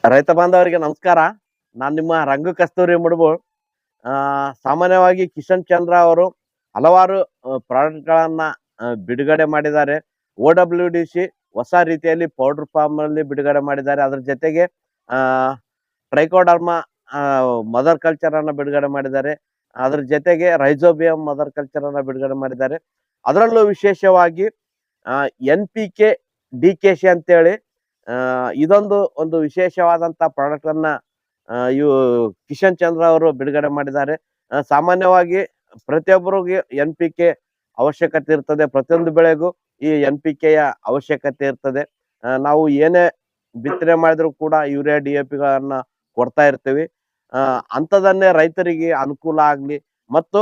ರೈತ ಬಾಂಧವರಿಗೆ ನಮಸ್ಕಾರ. ನಾನು ನಿಮ್ಮ ರಂಗು ಕಸ್ತೂರಿ ಮುಡ್ಬೋಳ್. ಸಾಮಾನ್ಯವಾಗಿ ಕಿಶನ್ ಚಂದ್ರ ಅವರು ಹಲವಾರು ಪ್ರಾಡಕ್ಟ್ಗಳನ್ನ ಬಿಡುಗಡೆ ಮಾಡಿದ್ದಾರೆ. OWDC ಹೊಸ ರೀತಿಯಲ್ಲಿ ಪೌಡರ್ ಫಾರ್ಮ್ ಅಲ್ಲಿ ಬಿಡುಗಡೆ ಮಾಡಿದ್ದಾರೆ. ಅದ್ರ ಜೊತೆಗೆ ಟ್ರೈಕೋಡರ್ಮಾ ಮದರ್ ಕಲ್ಚರ್ ಅನ್ನ ಬಿಡುಗಡೆ ಮಾಡಿದ್ದಾರೆ. ಅದ್ರ ಜೊತೆಗೆ ರೈಜೋಬಿಯಂ ಮದರ್ ಕಲ್ಚರ್ ಅನ್ನ ಬಿಡುಗಡೆ ಮಾಡಿದ್ದಾರೆ. ಅದರಲ್ಲೂ ವಿಶೇಷವಾಗಿ NPK DKC ಅಂತೇಳಿ ಇದೊಂದು ಒಂದು ವಿಶೇಷವಾದಂತ ಪ್ರಾಡಕ್ಟ್ ಅನ್ನ ಇವು ಕಿಶನ್ ಚಂದ್ರ ಅವರು ಬಿಡುಗಡೆ ಮಾಡಿದ್ದಾರೆ. ಸಾಮಾನ್ಯವಾಗಿ ಪ್ರತಿಯೊಬ್ಬರಿಗೆ NPK ಅವಶ್ಯಕತೆ ಇರ್ತದೆ. ಪ್ರತಿಯೊಂದು ಬೆಳೆಗೂ ಈ NPK ಯ ಅವಶ್ಯಕತೆ ಇರ್ತದೆ. ನಾವು ಏನೇ ಬಿತ್ತನೆ ಮಾಡಿದ್ರು ಕೂಡ ಯೂರಿಯಾ DAP ಗಳನ್ನ ಕೊಡ್ತಾ ಇರ್ತೀವಿ. ಅಂಥದನ್ನೇ ರೈತರಿಗೆ ಅನುಕೂಲ ಆಗ್ಲಿ ಮತ್ತು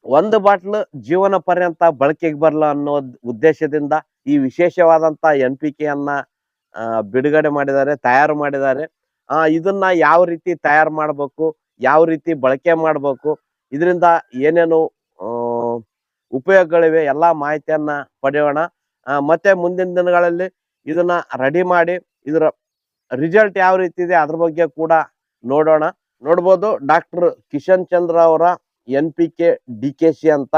ಒಂದು ಬಾಟ್ಲು ಜೀವನ ಪರ್ಯಂತ ಬಳಕೆಗೆ ಬರಲ್ಲ ಅನ್ನೋ ಉದ್ದೇಶದಿಂದ ಈ ವಿಶೇಷವಾದಂತ NPK ಅನ್ನ ಬಿಡುಗಡೆ ಮಾಡಿದ್ದಾರೆ, ತಯಾರು ಮಾಡಿದ್ದಾರೆ. ಇದನ್ನ ಯಾವ ರೀತಿ ತಯಾರು ಮಾಡ್ಬೇಕು, ಯಾವ ರೀತಿ ಬಳಕೆ ಮಾಡ್ಬೇಕು, ಇದರಿಂದ ಏನೇನು ಉಪಯೋಗಗಳಿವೆ ಎಲ್ಲಾ ಮಾಹಿತಿಯನ್ನ ಪಡೆಯೋಣ. ಮತ್ತೆ ಮುಂದಿನ ದಿನಗಳಲ್ಲಿ ಇದನ್ನ ರೆಡಿ ಮಾಡಿ ಇದರ ರಿಸಲ್ಟ್ ಯಾವ ರೀತಿ ಇದೆ ಅದ್ರ ಬಗ್ಗೆ ಕೂಡ ನೋಡೋಣ. ನೋಡ್ಬೋದು ಡಾಕ್ಟರ್ ಕಿಶನ್ ಚಂದ್ರ ಅವರ NPK DKC ಅಂತ.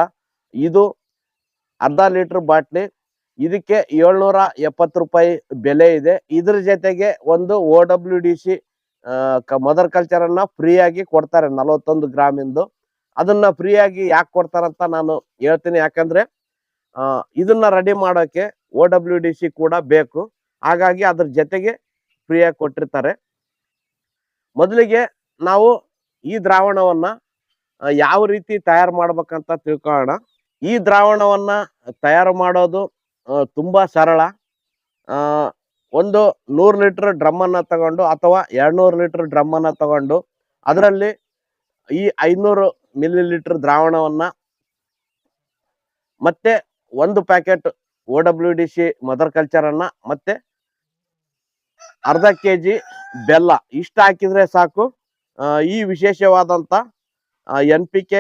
ಇದು ಅರ್ಧ ಲೀಟರ್ ಬಾಟ್ಲಿ. ಇದಕ್ಕೆ 770 ರೂಪಾಯಿ ಬೆಲೆ ಇದೆ. ಇದ್ರ ಜೊತೆಗೆ ಒಂದು OWDC ಮದರ್ ಕಲ್ಚರ್ ಅನ್ನ ಫ್ರೀ ಆಗಿ ಕೊಡ್ತಾರೆ 41 ಗ್ರಾಮಿಂದು. ಅದನ್ನ ಫ್ರೀ ಆಗಿ ಯಾಕೆ ಕೊಡ್ತಾರಂತ ನಾನು ಹೇಳ್ತೀನಿ. ಯಾಕಂದ್ರೆ ಇದನ್ನ ರೆಡಿ ಮಾಡೋಕೆ OWDC ಕೂಡ ಬೇಕು. ಹಾಗಾಗಿ ಅದ್ರ ಜೊತೆಗೆ ಫ್ರೀ ಆಗಿ ಕೊಟ್ಟಿರ್ತಾರೆ. ಮೊದಲಿಗೆ ನಾವು ಈ ದ್ರಾವಣವನ್ನ ಯಾವ ರೀತಿ ತಯಾರು ಮಾಡ್ಬೇಕಂತ ತಿಳ್ಕೊಳ್ಳೋಣ. ಈ ದ್ರಾವಣವನ್ನ ತಯಾರು ಮಾಡೋದು ತುಂಬಾ ಸರಳ. ಒಂದು 100 ಲೀಟರ್ ಡ್ರಮ್ ಅನ್ನ ತಗೊಂಡು ಅಥವಾ 200 ಲೀಟರ್ ಡ್ರಮ್ ಅನ್ನ ತಗೊಂಡು ಅದರಲ್ಲಿ ಈ 500 ಮಿಲಿಲೀಟರ್ ದ್ರಾವಣವನ್ನ ಮತ್ತೆ 1 ಪ್ಯಾಕೆಟ್ OWDC ಮದರ್ ಕಲ್ಚರ್ ಅನ್ನ ಮತ್ತೆ ಅರ್ಧ kg ಬೆಲ್ಲ ಇಷ್ಟ ಹಾಕಿದ್ರೆ ಸಾಕು. ಈ ವಿಶೇಷವಾದಂತ NPK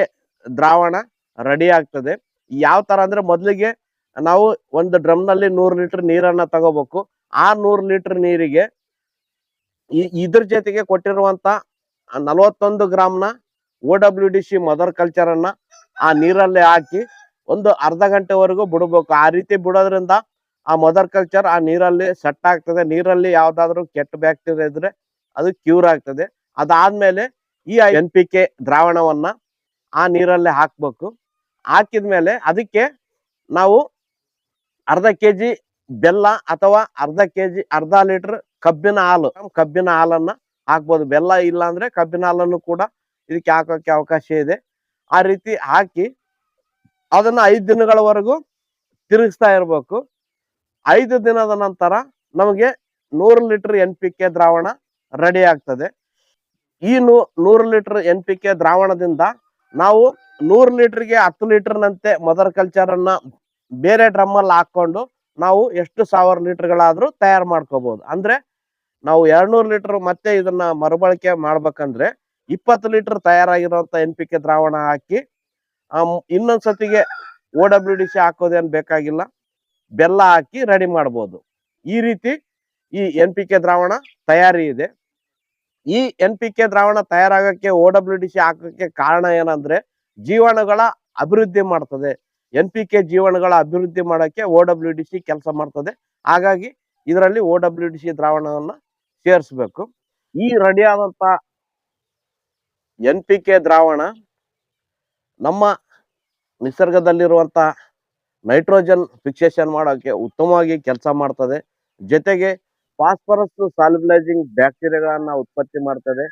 ದ್ರಾವಣ ರೆಡಿ ಆಗ್ತದೆ. ಯಾವ ತರ ಅಂದ್ರೆ ಮೊದಲಿಗೆ ನಾವು ಒಂದು ಡ್ರಮ್ ನಲ್ಲಿ 100 ಲೀಟರ್ ನೀರನ್ನ ತಗೋಬೇಕು. ಆ 100 ಲೀಟರ್ ನೀರಿಗೆ ಇದ್ರ ಜೊತೆಗೆ ಕೊಟ್ಟಿರುವಂತ 41 ಗ್ರಾಮ್ನ OWDC ಮದರ್ ಕಲ್ಚರ್ ಅನ್ನ ಆ ನೀರಲ್ಲಿ ಹಾಕಿ ಒಂದು ಅರ್ಧ ಗಂಟೆವರೆಗೂ ಬಿಡಬೇಕು. ಆ ರೀತಿ ಬಿಡೋದ್ರಿಂದ ಆ ಮದರ್ ಕಲ್ಚರ್ ಆ ನೀರಲ್ಲಿ ಸೆಟ್ ಆಗ್ತದೆ. ನೀರಲ್ಲಿ ಯಾವ್ದಾದ್ರು ಕೆಟ್ಟ ಬ್ಯಾಕ್ಟೀರಿಯಾ ಇದ್ರೆ ಅದು ಕ್ಯೂರ್ ಆಗ್ತದೆ. ಅದಾದ್ಮೇಲೆ ಈ NPK ದ್ರಾವಣವನ್ನ ಆ ನೀರಲ್ಲಿ ಹಾಕ್ಬೇಕು. ಹಾಕಿದ್ಮೇಲೆ ಅದಕ್ಕೆ ನಾವು ಅರ್ಧ kg ಬೆಲ್ಲ ಅಥವಾ ಅರ್ಧ ಲೀಟರ್ ಕಬ್ಬಿನ ಹಾಲನ್ನ ಹಾಕ್ಬೋದು. ಬೆಲ್ಲ ಇಲ್ಲ ಅಂದ್ರೆ ಕಬ್ಬಿನ ಹಾಲನ್ನು ಕೂಡ ಇದಕ್ಕೆ ಹಾಕೋಕೆ ಅವಕಾಶ ಇದೆ. ಆ ರೀತಿ ಹಾಕಿ ಅದನ್ನ 5 ದಿನಗಳವರೆಗೂ ತಿರುಗಿಸ್ತಾ ಇರ್ಬೇಕು. 5 ದಿನದ ನಂತರ ನಮಗೆ 100 ಲೀಟರ್ NPK ದ್ರಾವಣ ರೆಡಿ ಆಗ್ತದೆ. ಈ 100 ಲೀಟರ್ NPK ದ್ರಾವಣದಿಂದ ನಾವು 100 ಲೀಟರ್ಗೆ 10 ಲೀಟರ್ನಂತೆ ಮದರ್ ಕಲ್ಚರ್ ಅನ್ನ ಬೇರೆ ಡ್ರಮ್ ಅಲ್ಲಿ ಹಾಕೊಂಡು ನಾವು ಎಷ್ಟು 1000 ಲೀಟರ್ಗಳಾದ್ರೂ ತಯಾರು ಮಾಡ್ಕೋಬಹುದು. ಅಂದ್ರೆ ನಾವು 200 ಲೀಟರ್ ಮತ್ತೆ ಇದನ್ನ ಮರುಬಳಕೆ ಮಾಡ್ಬೇಕಂದ್ರೆ 20 ಲೀಟರ್ ತಯಾರಾಗಿರುವಂತ NPK ದ್ರಾವಣ ಹಾಕಿ ಇನ್ನೊಂದ್ಸತಿಗೆ OWDC ಹಾಕೋದೇನ್ ಬೇಕಾಗಿಲ್ಲ. ಬೆಲ್ಲ ಹಾಕಿ ರೆಡಿ ಮಾಡ್ಬೋದು. ಈ ರೀತಿ ಈ NPK ದ್ರಾವಣ ತಯಾರಿ ಇದೆ. ಈ NPK ದ್ರಾವಣ ತಯಾರಾಗಕ್ಕೆ OWDC ಹಾಕಕ್ಕೆ ಕಾರಣ ಏನಂದ್ರೆ ಜೀವಾಣುಗಳ ಅಭಿವೃದ್ಧಿ ಮಾಡ್ತದೆ. NPK ಜೀವಾಣುಗಳ ಅಭಿವೃದ್ಧಿ ಮಾಡಕ್ಕೆ OWDC ಕೆಲಸ ಮಾಡ್ತದೆ. ಹಾಗಾಗಿ ಇದರಲ್ಲಿ OWDC ದ್ರಾವಣವನ್ನ ಸೇರಿಸ್ಬೇಕು. ಈ ರೆಡಿ ಆದಂತ NPK ದ್ರಾವಣ ನಮ್ಮ ನಿಸರ್ಗದಲ್ಲಿರುವಂತ ನೈಟ್ರೋಜನ್ ಫಿಕ್ಸೇಷನ್ ಮಾಡೋಕೆ ಉತ್ತಮವಾಗಿ ಕೆಲಸ ಮಾಡ್ತದೆ. ಜೊತೆಗೆ ಫಾಸ್ಫರಸ್ ಸಾಲ್ಯುಬಲೈಸಿಂಗ್ ಬ್ಯಾಕ್ಟೀರಿಯಾಗಳನ್ನ ಉತ್ಪತ್ತಿ ಮಾಡ್ತದೆ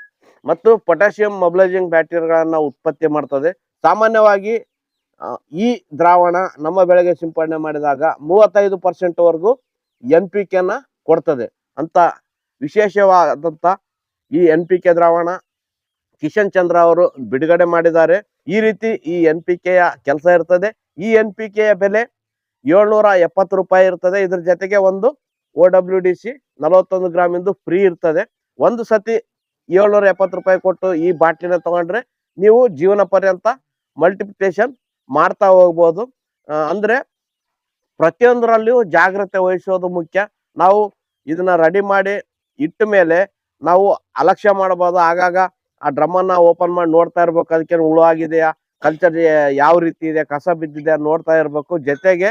ಮತ್ತು ಪೊಟ್ಯಾಸಿಯಂ ಮೊಬಿಲೈಸಿಂಗ್ ಬ್ಯಾಕ್ಟೀರಿಯಾಗಳನ್ನ ಉತ್ಪತ್ತಿ ಮಾಡ್ತದೆ. ಸಾಮಾನ್ಯವಾಗಿ ಈ ದ್ರಾವಣ ನಮ್ಮ ಬೆಳೆಗೆ ಸಿಂಪಡಣೆ ಮಾಡಿದಾಗ 35% ವರೆಗೂ NPK ನ ಕೊಡ್ತದೆ ಅಂತ ವಿಶೇಷವಾದಂತ ಈ NPK ದ್ರಾವಣ ಕಿಶನ್ ಚಂದ್ರ ಅವರು ಬಿಡುಗಡೆ ಮಾಡಿದ್ದಾರೆ. ಈ ರೀತಿ ಈ NPK ಯ ಕೆಲಸ ಇರ್ತದೆ. ಈ NPK ಯ ಬೆಲೆ 770 ರೂಪಾಯಿ ಇರ್ತದೆ. ಇದ್ರ ಜೊತೆಗೆ ಒಂದು OWDC 41 ಗ್ರಾಮಿಂದು ಫ್ರೀ ಇರ್ತದೆ. ಒಂದು ಸತಿ 770 ರೂಪಾಯಿ ಕೊಟ್ಟು ಈ ಬಾಟ್ಲಿನ ತಗೊಂಡ್ರೆ ನೀವು ಜೀವನ ಪರ್ಯಂತ ಮಲ್ಟಿಪ್ಲಿಕೇಶನ್ ಮಾಡ್ತಾ ಹೋಗ್ಬೋದು. ಅಂದ್ರೆ ಪ್ರತಿಯೊಂದರಲ್ಲಿಯೂ ಜಾಗ್ರತೆ ವಹಿಸೋದು ಮುಖ್ಯ. ನಾವು ಇದನ್ನ ರೆಡಿ ಮಾಡಿ ಇಟ್ಟ ಮೇಲೆ ನಾವು ಅಲಕ್ಷ್ಯ ಮಾಡಬಹುದು. ಆಗಾಗ ಆ ಡ್ರಮ್ಮನ್ನ ಓಪನ್ ಮಾಡಿ ನೋಡ್ತಾ ಇರ್ಬೇಕು, ಅದಕ್ಕೆ ಹುಳು ಆಗಿದೆಯಾ, ಕಲ್ಚರ್ ಯಾವ ರೀತಿ ಇದೆ, ಕಸ ಬಿದ್ದಿದೆ ನೋಡ್ತಾ ಇರ್ಬೇಕು. ಜೊತೆಗೆ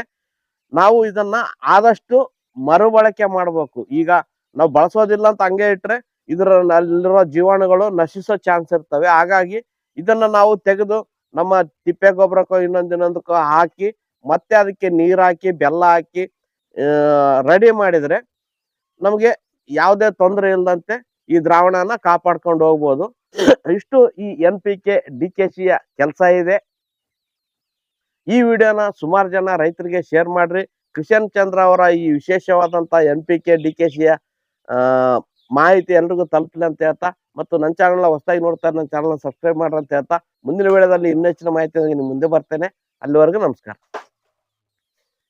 ನಾವು ಇದನ್ನ ಆದಷ್ಟು ಮರುಬಳಕೆ ಮಾಡಬೇಕು. ಈಗ ನಾವು ಬಳಸೋದಿಲ್ಲ ಅಂತ ಹಂಗೆ ಇಟ್ರೆ ಇದರಲ್ಲಿರೋ ಜೀವಾಣುಗಳು ನಶಿಸೋ ಚಾನ್ಸ್ ಇರ್ತವೆ. ಹಾಗಾಗಿ ಇದನ್ನ ನಾವು ತೆಗೆದು ನಮ್ಮ ತಿಪ್ಪೆ ಗೊಬ್ಬರಕ್ಕೋ ಇನ್ನೊಂದಕ್ಕೋ ಹಾಕಿ ಮತ್ತೆ ಅದಕ್ಕೆ ನೀರ್ ಹಾಕಿ ಬೆಲ್ಲ ಹಾಕಿ ರೆಡಿ ಮಾಡಿದ್ರೆ ನಮಗೆ ಯಾವುದೇ ತೊಂದರೆ ಇಲ್ಲದಂತೆ ಈ ದ್ರಾವಣನ ಕಾಪಾಡ್ಕೊಂಡು ಹೋಗ್ಬೋದು. ಇಷ್ಟು ಈ NPK DKC ಯ ಕೆಲಸ ಇದೆ. ಈ ವಿಡಿಯೋನ ಸುಮಾರು ಜನ ರೈತರಿಗೆ ಶೇರ್ ಮಾಡ್ರಿ. ಕಿಶನ್ ಚಂದ್ರ ಅವರ ಈ ವಿಶೇಷವಾದಂತ NPK DKC ಯ ಮಾಹಿತಿ ಎಲ್ರಿಗೂ ತಲುಪಲಿ ಅಂತ ಹೇಳ್ತಾ, ಮತ್ತು ನನ್ನ ಚಾನಲ್ನ ಹೊಸದಾಗಿ ನೋಡ್ತಾರೆ ನನ್ನ ಚಾನಲ್ನ ಸಬ್ಸ್ಕ್ರೈಬ್ ಮಾಡ್ರಿ ಅಂತ ಹೇಳ್ತಾ, ಮುಂದಿನ ವಿಡಿಯೋದಲ್ಲಿ ಇನ್ನೂ ಹೆಚ್ಚಿನ ಮಾಹಿತಿ ನಿಮ್ಮ ಮುಂದೆ ಬರ್ತೇನೆ. ಅಲ್ಲಿವರೆಗೂ ನಮಸ್ಕಾರ.